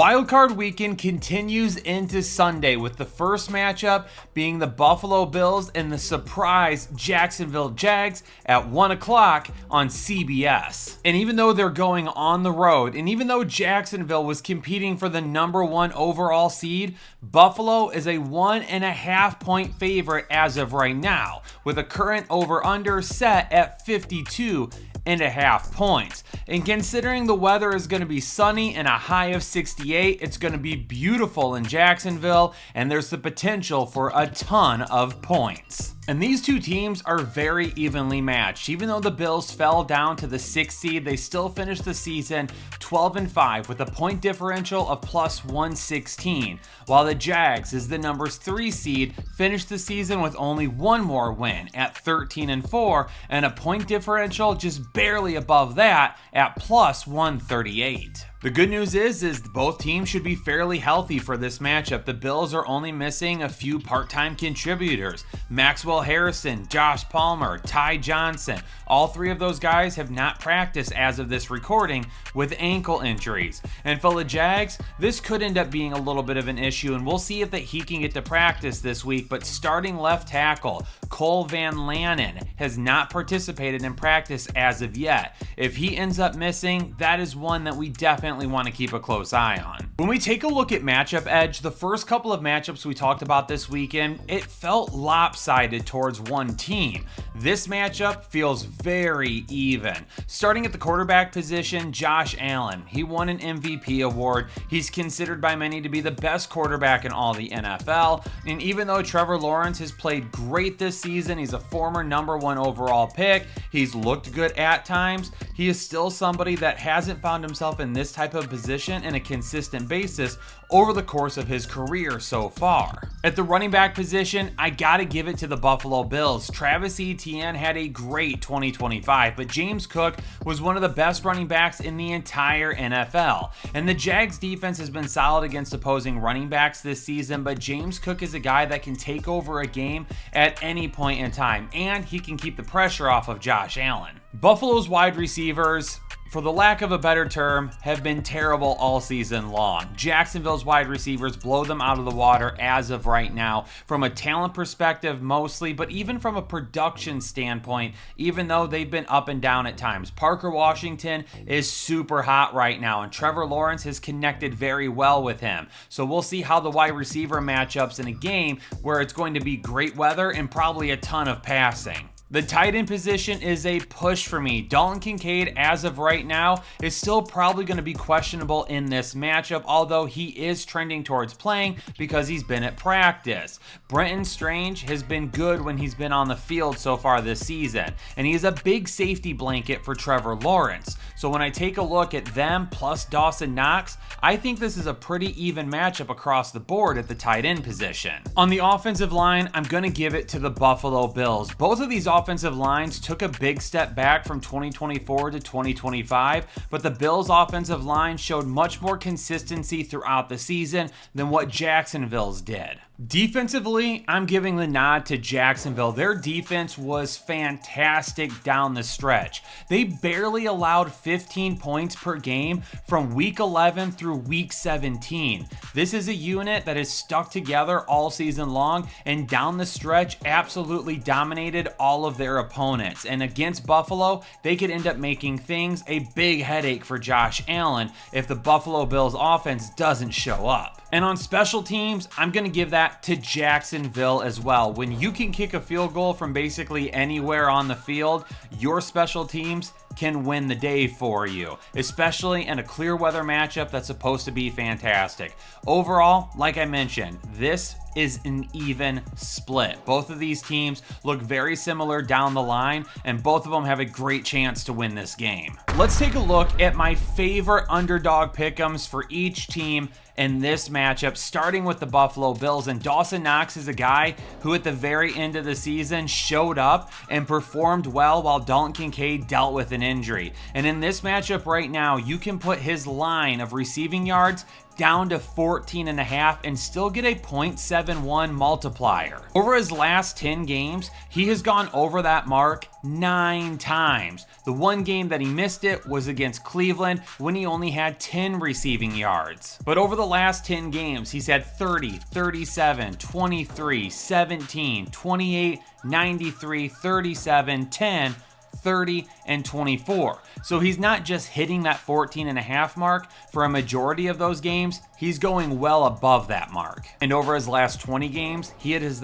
Wildcard weekend continues into Sunday with the first matchup being the Buffalo Bills and the surprise Jacksonville Jags at 1 o'clock on CBS. And even though they're going on the road, and even though Jacksonville was competing for the number 1 overall seed, Buffalo is a 1.5 point favorite as of right now, with a current over-under set at 52.5 points. And considering the weather is going to be sunny and a high of 68, it's going to be beautiful in Jacksonville, and there's the potential for a ton of points. And these two teams are very evenly matched. Even though the Bills fell down to the 6th seed, they still finished the season 12-5 with a point differential of plus 116, while the Jags, as the number 3 seed, finished the season with only one more win at 13-4 and a point differential just barely above that at plus 138. The good news is both teams should be fairly healthy for this matchup. The Bills are only missing a few part-time contributors. Maxwell Harrison, Josh Palmer, Ty Johnson. All three of those guys have not practiced as of this recording with ankle injuries. And for the Jags, this could end up being a little bit of an issue, and we'll see if that he can get to practice this week. But starting left tackle Cole Van Lanen has not participated in practice as of yet. If he ends up missing, that is one that we definitely want to keep a close eye on. When we take a look at matchup edge, the first couple of matchups we talked about this weekend, it felt lopsided towards one team. This matchup feels very even. Starting at the quarterback position, Josh Allen. He won an MVP award. He's considered by many to be the best quarterback in all the NFL. And even though Trevor Lawrence has played great this season, he's a former number 1 overall pick, he's looked good at times, he is still somebody that hasn't found himself in this type of position in a consistent basis over the course of his career so far. At the running back position, I gotta give it to the Buffalo Bills. Travis Etienne had a great 2025, but James Cook was one of the best running backs in the entire NFL. And the Jags defense has been solid against opposing running backs this season, but James Cook is a guy that can take over a game at any point in time, and he can keep the pressure off of Josh Allen. Buffalo's wide receivers, for the lack of a better term, have been terrible all season long. Jacksonville's wide receivers blow them out of the water as of right now, from a talent perspective mostly, but even from a production standpoint, even though they've been up and down at times. Parker Washington is super hot right now, and Trevor Lawrence has connected very well with him. So we'll see how the wide receiver matchups in a game where it's going to be great weather and probably a ton of passing. The tight end position is a push for me. Dalton Kincaid, as of right now, is still probably going to be questionable in this matchup, although he is trending towards playing because he's been at practice. Brenton has been good when he's been on the field so far this season, and he's a big safety blanket for Trevor Lawrence. So when I take a look at them plus Dawson Knox, I think this is a pretty even matchup across the board at the tight end position. On the offensive line, I'm going to give it to the Buffalo Bills. Both of these offensive lines took a big step back from 2024 to 2025, but the Bills' offensive line showed much more consistency throughout the season than what Jacksonville's did. Defensively, I'm giving the nod to Jacksonville. Their defense was fantastic down the stretch. They barely allowed 15 points per game from week 11 through week 17. This is a unit that has stuck together all season long, and down the stretch absolutely dominated all of their opponents. And against Buffalo, they could end up making things a big headache for Josh Allen if the Buffalo Bills offense doesn't show up. And on special teams, I'm going to give that to Jacksonville as well. When you can kick a field goal from basically anywhere on the field, your special teams can win the day for you, especially in a clear weather matchup that's supposed to be fantastic. Overall, like I mentioned, this is an even split. Both of these teams look very similar down the line, and both of them have a great chance to win this game. Let's take a look at my favorite underdog pick'ems for each team in this matchup, starting with the Buffalo Bills. And Dawson Knox is a guy who at the very end of the season showed up and performed well while Dalton Kincaid dealt with an an injury. And in this matchup right now, you can put his line of receiving yards down to 14.5 and still get a 0.71 multiplier. Over his last 10 games, he has gone over that mark 9 times. The one game that he missed it was against Cleveland when he only had 10 receiving yards. But over the last 10 games, he's had 30, 37, 23, 17, 28, 93, 37, 10, 30, and 24. So he's not just hitting that 14.5 mark for a majority of those games, he's going well above that mark. And over his last 20 games, he's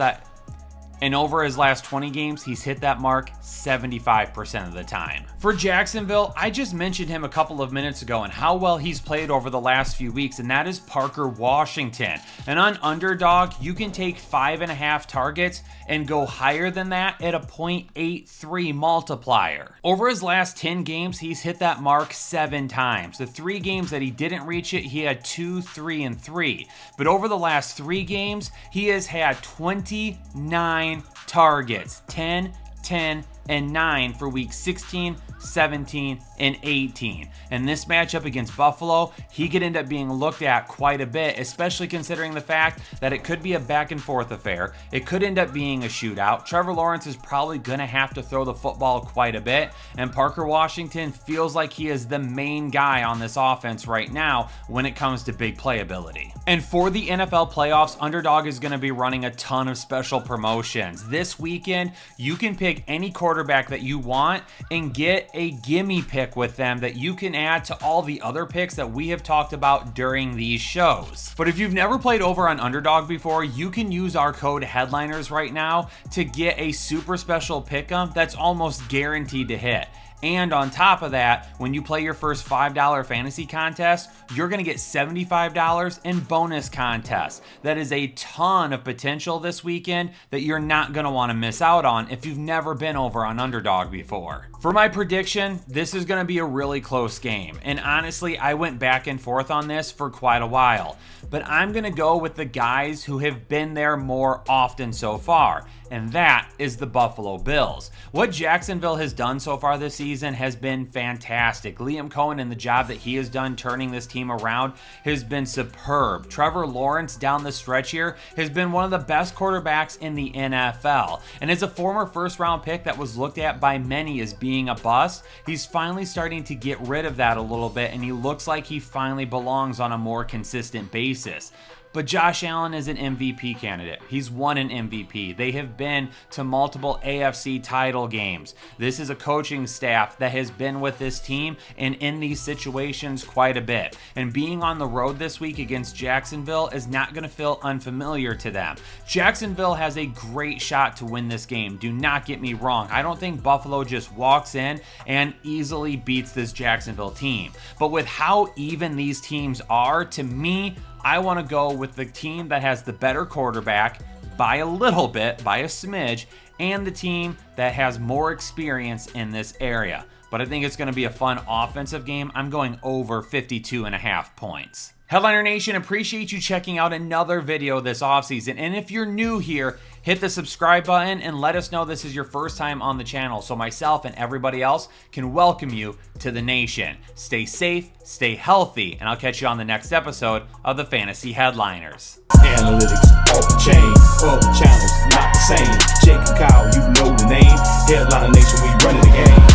hit that mark 75% of the time. For Jacksonville, I just mentioned him a couple of minutes ago and how well he's played over the last few weeks, and that is Parker Washington. And on Underdog, you can take 5.5 targets and go higher than that at a 0.83 multiplier. Over his last 10 games, he's hit that mark 7 times. The 3 games that he didn't reach it, he had 2, 3, and 3. But over the last 3 games, he has had 29 targets, 10, 10, and 9 for week 16, 17, and 18. And this matchup against Buffalo, he could end up being looked at quite a bit, especially considering the fact that it could be a back and forth affair. It could end up being a shootout. Trevor Lawrence is probably going to have to throw the football quite a bit, and Parker Washington feels like he is the main guy on this offense right now when it comes to big playability. And for the NFL playoffs, Underdog is going to be running a ton of special promotions. This weekend, you can pick any quarterback that you want and get a gimme pick with them that you can add to all the other picks that we have talked about during these shows. But if you've never played over on Underdog before, you can use our code Headliners right now to get a super special pick'em that's almost guaranteed to hit. And on top of that, when you play your first $5 fantasy contest, you're going to get $75 in bonus contests. That is a ton of potential this weekend that you're not going to want to miss out on if you've never been over on Underdog before. For my prediction, this is going to be a really close game. And honestly, I went back and forth on this for quite a while. But I'm going to go with the guys who have been there more often so far. And that is the Buffalo Bills. What Jacksonville has done so far this season has been fantastic. Liam Cohen and the job that he has done turning this team around has been superb. Trevor Lawrence down the stretch here has been one of the best quarterbacks in the NFL. And as a former first-round pick that was looked at by many as being a bust, he's finally starting to get rid of that a little bit, and he looks like he finally belongs on a more consistent basis. But Josh Allen is an MVP candidate. He's won an MVP. They have been to multiple AFC title games. This is a coaching staff that has been with this team and in these situations quite a bit. And being on the road this week against Jacksonville is not going to feel unfamiliar to them. Jacksonville has a great shot to win this game. Do not get me wrong. I don't think Buffalo just walks in and easily beats this Jacksonville team. But with how even these teams are, to me, I want to go with the team that has the better quarterback by a little bit, by a smidge, and the team that has more experience in this area. But I think it's going to be a fun offensive game. I'm going over 52.5 points. Headliner Nation, appreciate you checking out another video this offseason. And if you're new here, hit the subscribe button and let us know this is your first time on the channel so myself and everybody else can welcome you to the nation. Stay safe, stay healthy, and I'll catch you on the next episode of the Fantasy Headliners. Analytics off the chain, other channels not the same. Jake and Kyle, you know the name. Headliner Nation, we running the game.